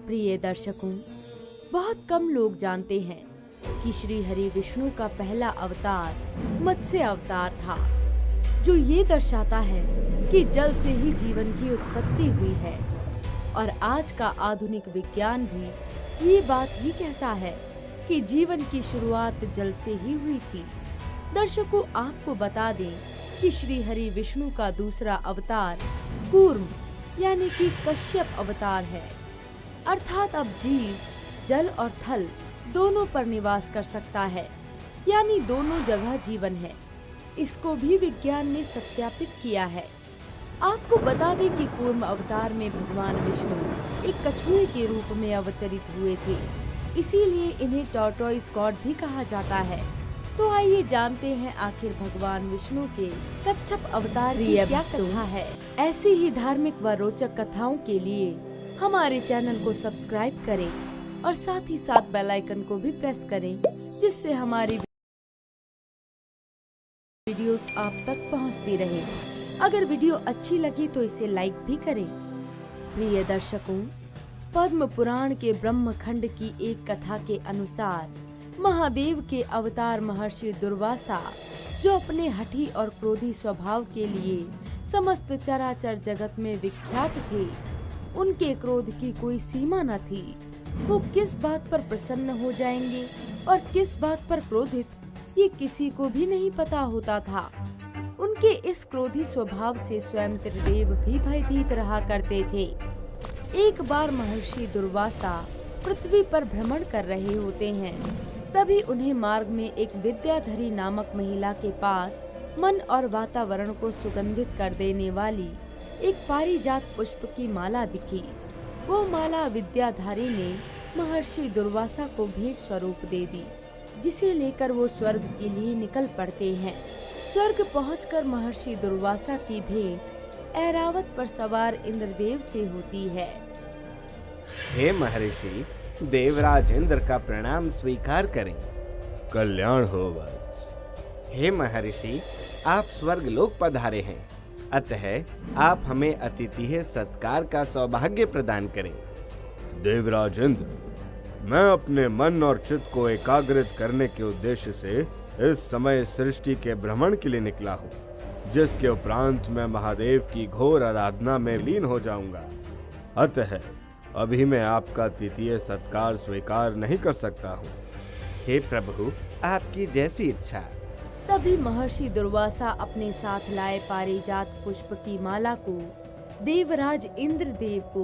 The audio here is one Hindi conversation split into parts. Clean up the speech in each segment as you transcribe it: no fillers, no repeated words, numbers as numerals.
प्रिय दर्शकों, बहुत कम लोग जानते हैं कि श्री हरि विष्णु का पहला अवतार मत्स्य अवतार था, जो ये दर्शाता है कि जल से ही जीवन की उत्पत्ति हुई है। और आज का आधुनिक विज्ञान भी ये बात ही कहता है कि जीवन की शुरुआत जल से ही हुई थी। दर्शकों, आपको बता दें कि श्री हरि विष्णु का दूसरा अवतार कूर्म यानी कि कश्यप अवतार है, अर्थात अब जीव जल और थल दोनों पर निवास कर सकता है, यानी दोनों जगह जीवन है। इसको भी विज्ञान ने सत्यापित किया है। आपको बता दें कि कूर्म अवतार में भगवान विष्णु एक कछुए के रूप में अवतरित हुए थे, इसीलिए इन्हें टॉर्टोइस गॉड भी कहा जाता है। तो आइए जानते हैं आखिर भगवान विष्णु के कच्छप अवतार की क्या कथा है। ऐसी ही धार्मिक व रोचक कथाओं के लिए हमारे चैनल को सब्सक्राइब करें और साथ ही साथ बेल आइकन को भी प्रेस करें, जिससे हमारी वीडियोस आप तक पहुंचती रहे। अगर वीडियो अच्छी लगी तो इसे लाइक भी करें। प्रिय दर्शकों, पद्म पुराण के ब्रह्म खंड की एक कथा के अनुसार महादेव के अवतार महर्षि दुर्वासा, जो अपने हठी और क्रोधी स्वभाव के लिए समस्त चराचर जगत में विख्यात थे, उनके क्रोध की कोई सीमा न थी। वो किस बात पर प्रसन्न हो जाएंगे और किस बात पर क्रोधित, ये किसी को भी नहीं पता होता था। उनके इस क्रोधी स्वभाव से स्वयं त्रिदेव भी भयभीत रहा करते थे। एक बार महर्षि दुर्वासा पृथ्वी पर भ्रमण कर रहे होते हैं, तभी उन्हें मार्ग में एक विद्याधरी नामक महिला के पास मन और वातावरण को सुगंधित कर देने वाली एक पारिजात पुष्प की माला दिखी। वो माला विद्याधारी ने महर्षि दुर्वासा को भेंट स्वरूप दे दी, जिसे लेकर वो स्वर्ग के लिए निकल पड़ते हैं। स्वर्ग पहुंचकर महर्षि दुर्वासा की भेंट ऐरावत पर सवार इंद्रदेव से होती है। हे महर्षि, देवराज इंद्र का प्रणाम स्वीकार करें। कल्याण हो वत्स। हे महर्षि, आप स्वर्ग लोक पधारे हैं, अतः आप हमें अतिथि सत्कार का सौभाग्य प्रदान करें। देवराज इंद्र, मैं अपने मन और चित्त को एकाग्रित करने के उद्देश्य से इस समय सृष्टि के भ्रमण के लिए निकला हूँ, जिसके उपरांत मैं महादेव की घोर आराधना में लीन हो जाऊंगा। अतः अभी मैं आपका तृतीय सत्कार स्वीकार नहीं कर सकता हूँ। हे प्रभु, आपकी जैसी इच्छा। तभी महर्षि दुर्वासा अपने साथ लाए पारिजात पुष्प की माला को देवराज इंद्रदेव को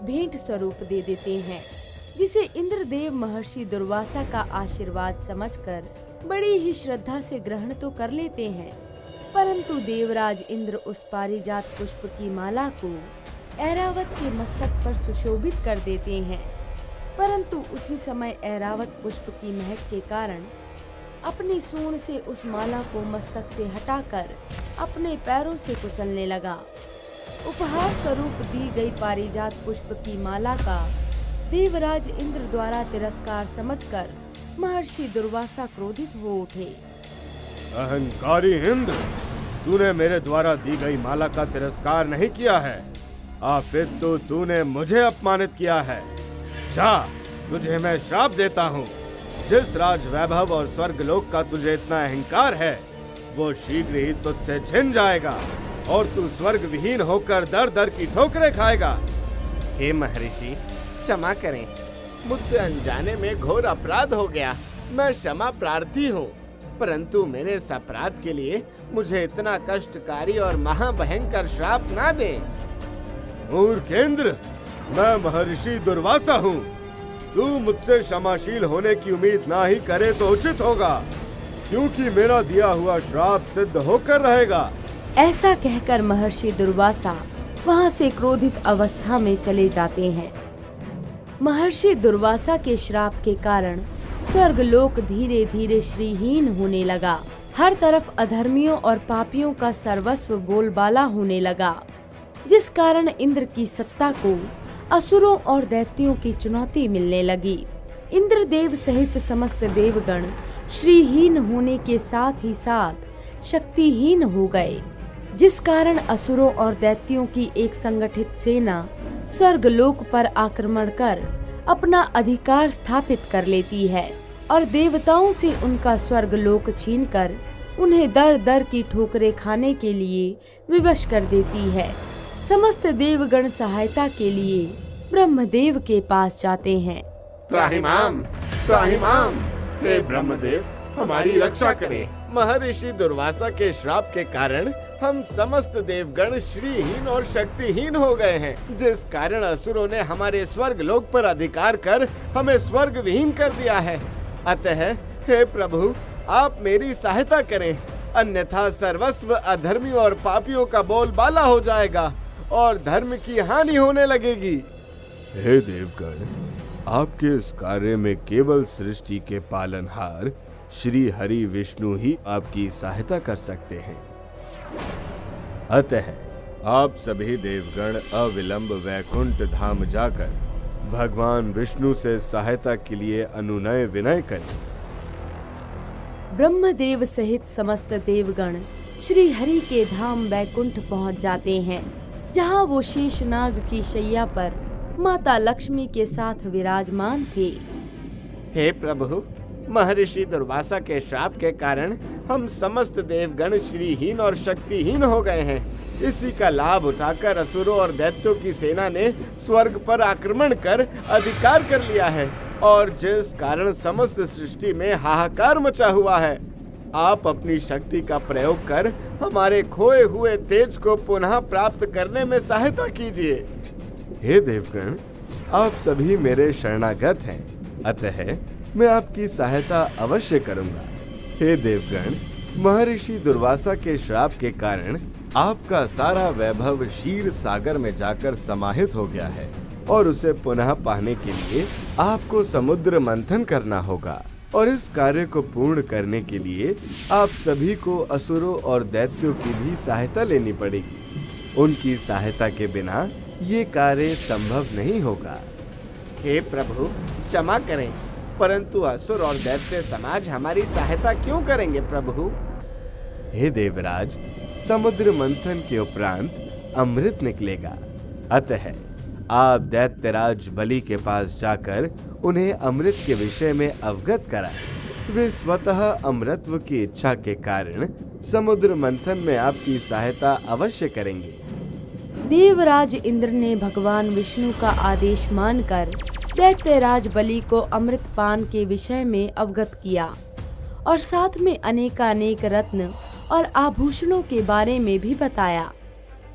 भेंट स्वरूप दे देते हैं, जिसे इंद्रदेव महर्षि दुर्वासा का आशीर्वाद समझकर बड़ी ही श्रद्धा से ग्रहण तो कर लेते हैं, परंतु देवराज इंद्र उस पारिजात पुष्प की माला को ऐरावत के मस्तक पर सुशोभित कर देते हैं। परंतु उसी समय ऐरावत पुष्प की महक के कारण अपनी सूंड से उस माला को मस्तक से हटाकर अपने पैरों से कुचलने लगा। उपहार स्वरूप दी गई पारिजात पुष्प की माला का देवराज इंद्र द्वारा तिरस्कार समझकर महर्षि दुर्वासा क्रोधित हो उठे। अहंकारी इंद्र, तूने मेरे द्वारा दी गई माला का तिरस्कार नहीं किया है, अपितु तूने मुझे अपमानित किया है। जा, तुझे मैं श्राप देता हूँ। जिस राज वैभव और स्वर्ग लोक का तुझे इतना अहंकार है, वो शीघ्र ही तुझसे छिन जाएगा और तू स्वर्ग विहीन होकर दर दर की ठोकरें खाएगा। हे महर्षि, क्षमा करें, मुझसे अनजाने में घोर अपराध हो गया। मैं क्षमा प्रार्थी हूँ, परंतु मेरे इस अपराध के लिए मुझे इतना कष्टकारी और महाभयंकर श्राप ना दें। मूर्ख इंद्र, मैं महर्षि दुर्वासा हूँ। तू मुझसे क्षमाशील होने की उम्मीद ना ही करे तो उचित होगा, क्योंकि मेरा दिया हुआ श्राप सिद्ध होकर रहेगा। ऐसा कहकर महर्षि दुर्वासा वहां से क्रोधित अवस्था में चले जाते हैं। महर्षि दुर्वासा के श्राप के कारण स्वर्गलोक धीरे धीरे श्रीहीन होने लगा। हर तरफ अधर्मियों और पापियों का सर्वस्व बोलबाला होने लगा, जिस कारण इंद्र की सत्ता को असुरों और दैत्यों की चुनौती मिलने लगी। इंद्रदेव सहित समस्त देवगण श्रीहीन होने के साथ ही साथ शक्तिहीन हो गए, जिस कारण असुरों और दैत्यों की एक संगठित सेना स्वर्गलोक पर आक्रमण कर अपना अधिकार स्थापित कर लेती है और देवताओं से उनका स्वर्गलोक छीनकर उन्हें दर दर की ठोकरें खाने के लिए विवश कर देती है। समस्त देवगण सहायता के लिए ब्रह्मदेव के पास जाते हैं। त्राहिमाम, त्राहिमाम, हे ब्रह्मदेव, हमारी रक्षा करें। महर्षि दुर्वासा के श्राप के कारण हम समस्त देवगण श्रीहीन और शक्तिहीन हो गए हैं, जिस कारण असुरों ने हमारे स्वर्ग लोक पर अधिकार कर हमें स्वर्ग विहीन कर दिया है। अतः हे प्रभु, आप मेरी सहायता करें, अन्यथा सर्वस्व अधर्मी और पापियों का बोलबाला हो जाएगा और धर्म की हानि होने लगेगी। हे देवगण, आपके इस कार्य में केवल सृष्टि के पालनहार श्री हरि विष्णु ही आपकी सहायता कर सकते हैं। अतः आप सभी देवगण अविलंब वैकुंठ धाम जाकर भगवान विष्णु से सहायता के लिए अनुनय विनय करें। ब्रह्मदेव सहित समस्त देवगण श्री हरि के धाम वैकुंठ पहुंच जाते हैं, जहां वो शेषनाग की शैया पर माता लक्ष्मी के साथ विराजमान थे। हे प्रभु, महर्षि दुर्वासा के श्राप के कारण हम समस्त देवगण श्रीहीन और शक्तिहीन हो गए हैं। इसी का लाभ उठाकर असुरों और दैत्यों की सेना ने स्वर्ग पर आक्रमण कर अधिकार कर लिया है और जिस कारण समस्त सृष्टि में हाहाकार मचा हुआ है। आप अपनी शक्ति का प्रयोग कर हमारे खोए हुए तेज को पुनः प्राप्त करने में सहायता कीजिए। हे देवगण, आप सभी मेरे शरणागत हैं, अतः मैं आपकी सहायता अवश्य करूंगा। हे देवगण, महर्षि दुर्वासा के श्राप के कारण आपका सारा वैभव क्षीर सागर में जाकर समाहित हो गया है और उसे पुनः पाने के लिए आपको समुद्र मंथन करना होगा और इस कार्य को पूर्ण करने के लिए आप सभी को असुरों और दैत्यों की भी सहायता लेनी पड़ेगी। उनकी सहायता के बिना ये कार्य संभव नहीं होगा। हे प्रभु, क्षमा करें, परंतु असुर और दैत्य समाज हमारी सहायता क्यों करेंगे प्रभु? हे देवराज, समुद्र मंथन के उपरांत अमृत निकलेगा, अतः आप दैत्यराज बलि के पास जाकर उन्हें अमृत के विषय में अवगत कराएं। वे स्वतः अमृतत्व की इच्छा के कारण समुद्र मंथन में आपकी सहायता अवश्य करेंगे। देवराज इंद्र ने भगवान विष्णु का आदेश मानकर दैत्यराज बलि को अमृत पान के विषय में अवगत किया और साथ में अनेकानेक रत्न और आभूषणों के बारे में भी बताया।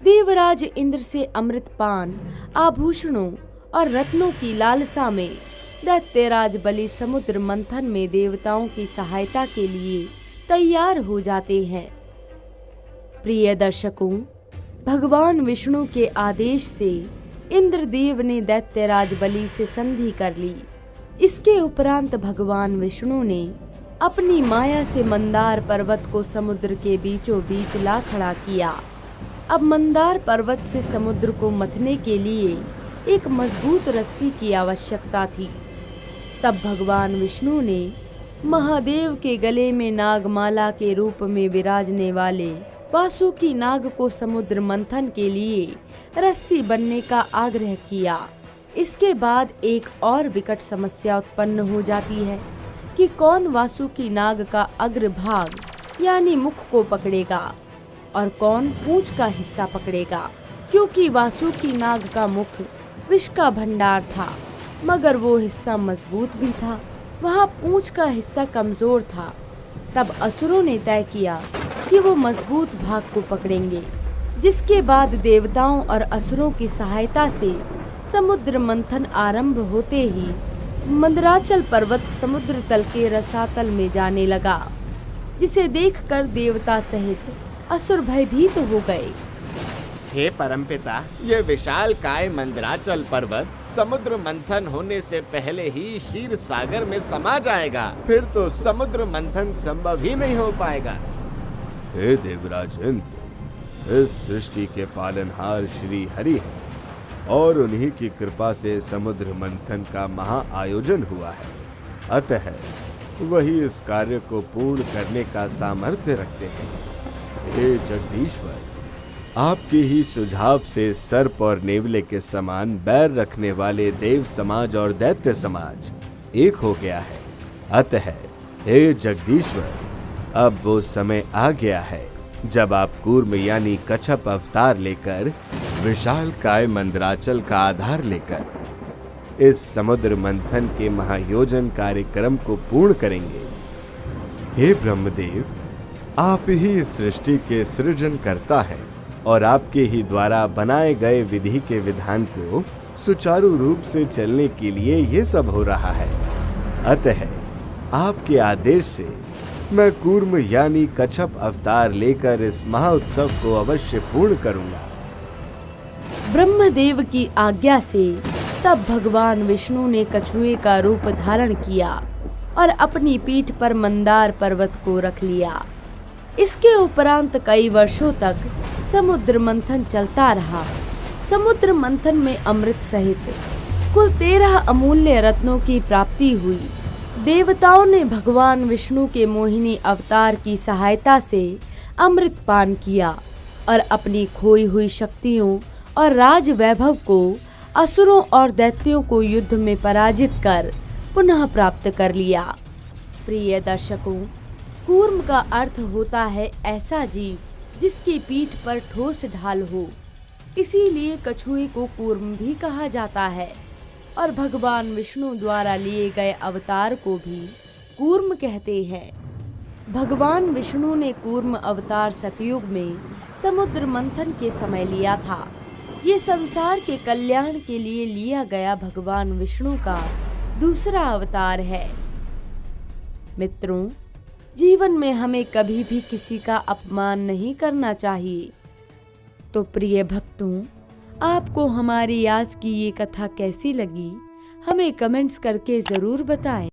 देवराज इंद्र से अमृत पान, आभूषणों और रत्नों की लालसा में दैत्यराज बलि समुद्र मंथन में देवताओं की सहायता के लिए तैयार हो जाते हैं। प्रिय दर्शकों, भगवान विष्णु के आदेश से इंद्रदेव ने दैत्यराज बलि से संधि कर ली। इसके उपरांत भगवान विष्णु ने अपनी माया से मंदार पर्वत को समुद्र के बीचों बीच ला खड़ा किया। अब मंदार पर्वत से समुद्र को मथने के लिए एक मजबूत रस्सी की आवश्यकता थी। तब भगवान विष्णु ने महादेव के गले में नागमाला के रूप में विराजने वाले वासुकी नाग को समुद्र मंथन के लिए रस्सी बनने का आग्रह किया। इसके बाद एक और विकट समस्या उत्पन्न हो जाती है कि कौन वासुकी नाग का अग्रभाग यानी मुख को पकड़ेगा और कौन पूंछ का हिस्सा पकड़ेगा, क्योंकि वासुकी नाग का मुख विष का भंडार था मगर वो हिस्सा मजबूत भी था, वहाँ पूंछ का हिस्सा कमजोर था। तब असुरों ने तय किया कि वो मजबूत भाग को पकड़ेंगे, जिसके बाद देवताओं और असुरों की सहायता से समुद्र मंथन आरंभ होते ही मंदराचल पर्वत समुद्र तल के रसातल में जाने लगा, जिसे देखकर देवता सहित असुर भयभीत हो गए। हे परमपिता, ये विशाल काय मंदराचल पर्वत समुद्र मंथन होने से पहले ही क्षीर सागर में समा जाएगा, फिर तो समुद्र मंथन संभव ही नहीं हो पाएगा। हे देवराज इंद्र, इस सृष्टि के पालनहार श्री हरि हैं और उन्हीं की कृपा से समुद्र मंथन का महा आयोजन हुआ है, अतः वही इस कार्य को पूर्ण करने का सामर्थ्य रखते हैं। हे जगदीश्वर, आपके ही सुझाव से सर्प और नेवले के समान बैर रखने वाले देव समाज और दैत्य समाज एक हो गया है। अतः हे जगदीश्वर, अब वो समय आ गया है जब आप कूर्म यानी कच्छप अवतार लेकर विशालकाय मंदराचल का आधार लेकर इस समुद्र मंथन के महायोजन कार्यक्रम को पूर्ण करेंगे। हे ब्रह्मदेव, आप ही इस सृष्टि के सृजन करता है और आपके ही द्वारा बनाए गए विधि के विधान को सुचारू रूप से चलने के लिए ये सब हो रहा है। अतः आपके आदेश से मैं कूर्म यानी कच्छप अवतार लेकर इस महाउत्सव को अवश्य पूर्ण करूंगा। ब्रह्मदेव की आज्ञा से तब भगवान विष्णु ने कछुए का रूप धारण किया और अपनी पीठ पर मंदार पर्वत को रख लिया। इसके उपरांत कई वर्षों तक समुद्र मंथन चलता रहा। समुद्र मंथन में अमृत सहित कुल 13 अमूल्य रत्नों की प्राप्ति हुई। देवताओं ने भगवान विष्णु के मोहिनी अवतार की सहायता से अमृत पान किया और अपनी खोई हुई शक्तियों और राज वैभव को असुरों और दैत्यों को युद्ध में पराजित कर पुनः प्राप्त कर लिया। प्रिय दर्शकों, कूर्म का अर्थ होता है ऐसा जीव जिसकी पीठ पर ठोस ढाल हो। इसीलिए कछुए को कूर्म भी कहा जाता है और भगवान विष्णु द्वारा लिए गए अवतार को भी कूर्म कहते हैं। भगवान विष्णु ने कूर्म अवतार सतयुग में समुद्र मंथन के समय लिया था। ये संसार के कल्याण के लिए लिया गया भगवान विष्णु का दूसरा अवतार है। मित्रों, जीवन में हमें कभी भी किसी का अपमान नहीं करना चाहिए। तो प्रिय भक्तों, आपको हमारी आज की ये कथा कैसी लगी, हमें कमेंट्स करके ज़रूर बताएं।